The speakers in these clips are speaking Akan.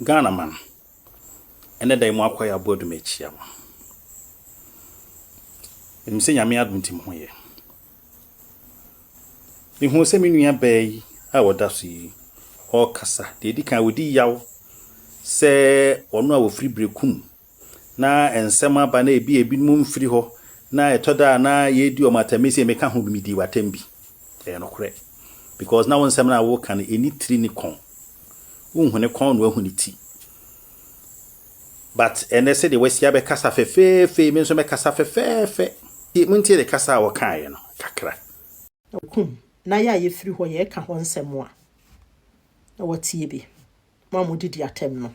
Ghana man. And then they more quite a board match. I'm saying I may admit him here. In whose seminar bay, I would see all cassa, the deacon would yaw say or no free BEREKUM. Na and summer bane be a bit moon free ho, na a toda na ye do matamisi make whom me di watembi. They are not correct. Because now one seminar work and any trini con. When a con will tea. But and they say the West Yabe Casa fe means to make Casa fe. It munti the Casa or Kayan, Kakra. Na ya ye free ho ye ka ho nsem a. Na watie bi. Mamu didi atem no.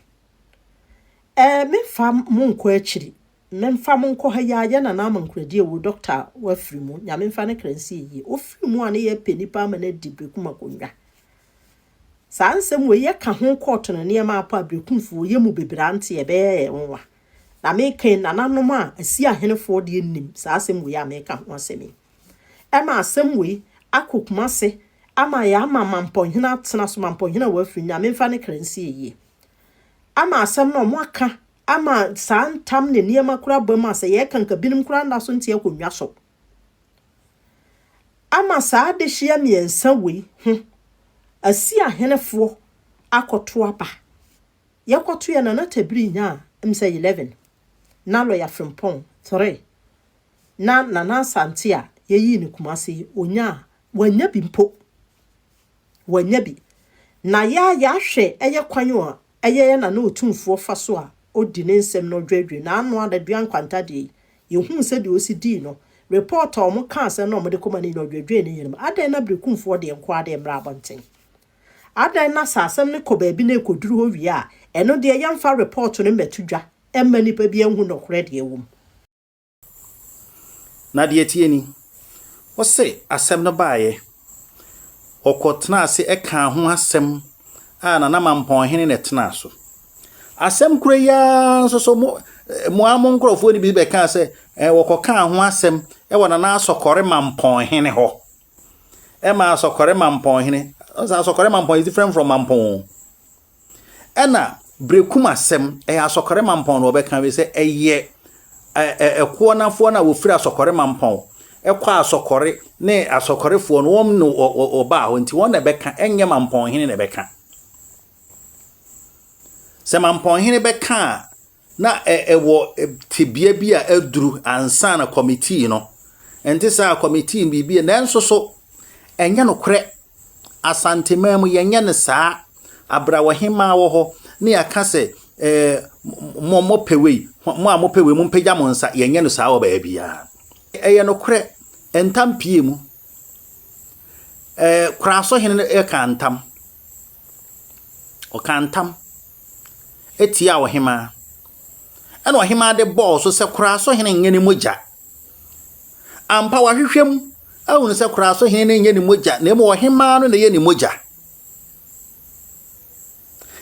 Me fam monko achiri. Me fam monko ha ya na na mankredi wo doctor wa free mu. Nya me fa ne kransi yi. O free mu a ne ye penipa ma na di BEREKUM akonwa. Sa nsem we ye ka ho court no ne ma pa BEREKUM fu ye mu bebrante ye be ye nwa. Na me kan nananom a asi ahenefo de nim. Sa asem we ya me ka ho asemi. Ema asem we akokumase ama ya ama mamponhina atena so mamponhina wa free nya me fa ne kransi yi. Ama asem no mo aka ama santam ne niema kura bama se ye kan ka binim kura nda so ntie akonwa so ama saa de hia miensa we asi ahenefo akoto aba yakoto ye na tabiri nya mse 11 na lo ya frimpon 3 na Asante a ye yi ni kumase onya wanya bi mpo wanya bi na ya hwe eye kwanyo eye na otumfo fa so a odi ne nsem no dwadwe na anu adaduan kwanta de ye hu se de osi di no report o mo kan se no mo de komani no dwadwe ne yirim adan na BEREKUM fo de enko ade mra abonten adan na sasem ne ko ba bi na ekoduru ho wi a eno de yemfa report no metudwa emma nipa bi enhu no kore de ewum na de tie ni wo se asem no baaye okotna ase eka ho asem a na mamponhene ne tena so asem kure ya so mo amon nkrofo ni bi be kan se wokoka ho asem wona na asokore mamponhene ho ma asokore mamponhene asokore mampon is different from mampon na BEREKUM asem asokore mampon no be kan we se eye kuonafo na wo firi asokore mampon ekwa asokore ne asokorefo no wom no oba ho nti won na be kan enye mamponhene ne be kan se mamponhene be kan na wo tibia bi a aduru ansa na committee no enti sa committee bibi na enso so enye no kore Asante memu yenye ne saa abrawahima wo ho ne aka se mo pewe mo mpegya mo nsa yenye no saa wo ba bia eye no kore entampie mu kraso hene e kantam o kantam etia wo hima ena wo hima de ball so se kraso hene nyene moja ampa wa hwehwem awunu se kraso hene nyene moja na mo wo hima no na ye ni moja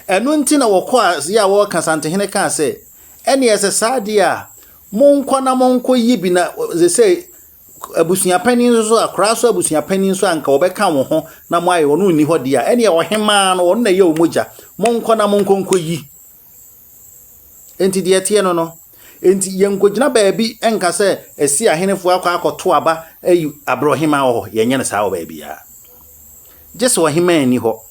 enu nti na wo kwa ya wo kasante hene ka se ene ese sade a monko na monko yibi na ze se abusunya panin so akraso abusunya panin so anka obeka wo ho na mo aye wonu ni ho dia ene wo hema no wonu na ye omoja monko na monko nko yi enti de tie no enti yenkogina baabi enka se esi ahenefo akwa akoto aba ayi abrohima ho yenye ne saa wo baabi ya jese wo hema ani ho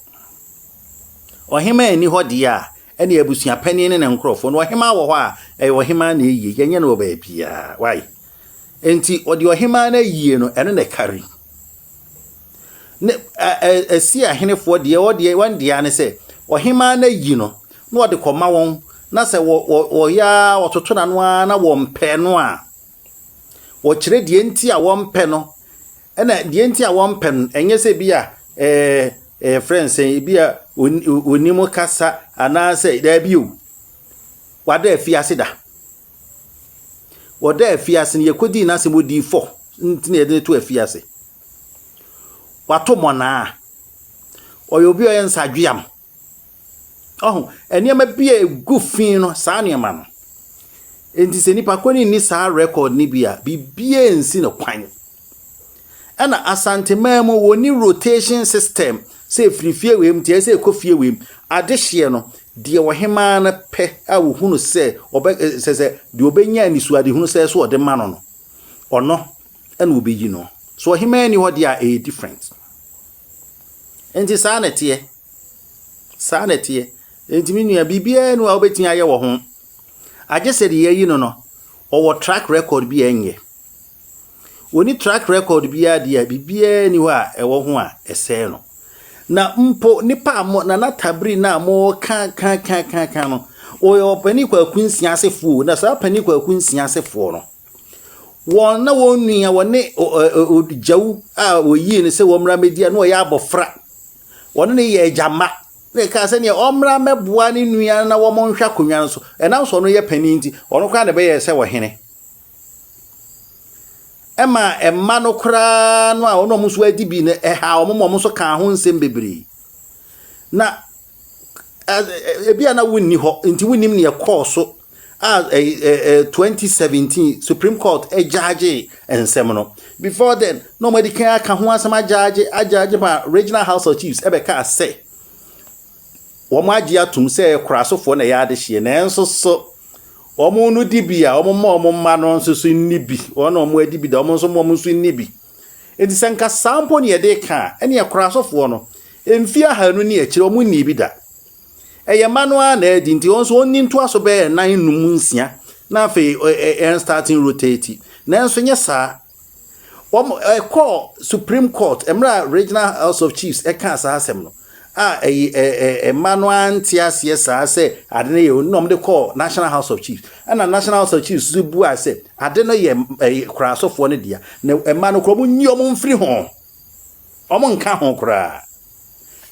o hema ani ho dia ene abusunya panin ne nkrofo no hema wo ho a wo hema na eyi yenye ne wo baabi ya why enti odi ohima na yie no eno ne kari ne esi ahenefo de wan dia ne se ohima na yi no na odi koma won na se wo ya ototo na no na wo mpe no a wo kire die enti a wo mpe no ena die enti a wo mpe no enye se bia friends bia onimo kasa ana se da biu wada afiase da wada afiase ne yekodi na se modi 4 ntine yede to afiase wato mona oyo bi oyen sadwiam eniema bia egufin no saa niema no enti se nipa kwani ni saa record ni bia bibia ensi no kwan ana Asante memo woni rotation system se frifie wem tie se Kofi wem adehye no de ohema na pe a wo hunu se se de obenya ni suade hunu se so ode ma no ono ena obeyi no so ohema ni ho de a different enti sanete enti minua bibia nu a obetin aye wo ho agese de yi no owo track record bi enye oni track record bi a de bibia ni ho a ewo ho a ese no na mpo nipa mo na natabri na mo kan no oyo pani kwa kunsia asefo na sa pani kwa kunsia asefo no won na won nua wone jawu a oyi ne se womra media na oya abofra won ne ye jama ne ka se ne omra meboa ne nua na wo monhwa konwa so na so no ye pani nti ono kwa ne be ye se wo hene emma no kra no a ono muso adi bi ne ha omo so ka ho nsem bebre na ebia na wonni ho nti wonnim ne course 2017 Supreme Court judge ensem no before then nobody can ho asema judge ba Regional House of Chiefs ebeka say wo ma agi atum say krasofo na ya de hie na enso so omo no dibia omo ma no nso nibi ono omo adibi da omo nso nibi enti senka sample ne de ka ene krasofo no emfia hanu ne akire omo nibi da eye manual na edi nti onso onni nto aso be nan num nsia na fe starting rotate na enso nye sa call Supreme Court emra Regional House of Chiefs ka sa asem no manual ntiase sa se ade ne yo no de call National House of Chiefs and National House of Chiefs zubu ase ade no ye krasofo ne dia na manual kro mu nyi omo mfiri ho omo nka ho kra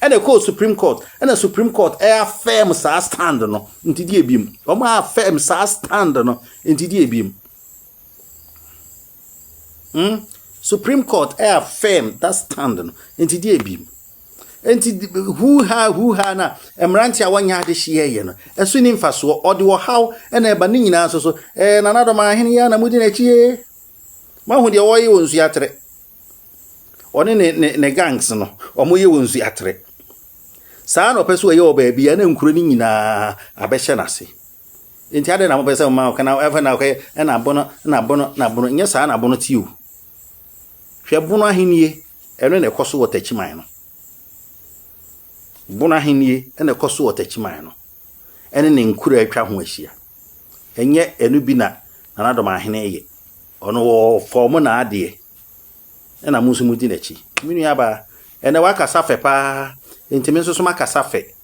and a call Supreme Court and a Supreme Court firm sa stand no nti die biem omo firm sa stand no nti die biem Supreme Court firm that stand no nti die biem enti who ha na emranti a wanya de hie ye no eso ni mfaso ode wo haw na eba ni nyina so na nado ma hene ya na mudi na chie ma hu de wo ye wonsu atre one ne gangs no omo ye wonsu atre saa no peso ye oba bia na nkuro ni nyina abehye na se enti ade na mo pese ma kana ever na okay na bono nya saa na bono ti o hwe bono ahenie eno na ekoso wotachiman no bono ahenie ena ekoso wotachiman no ene ne nkuro atwa ho ahia enye enu bi na nadom ahene ye ono wo form na ade ena musu mudi na chi minu ya ba ene waka safe pa enti menso so maka safe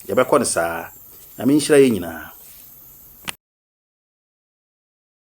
ye be ko ne saa na me nhira ye nyina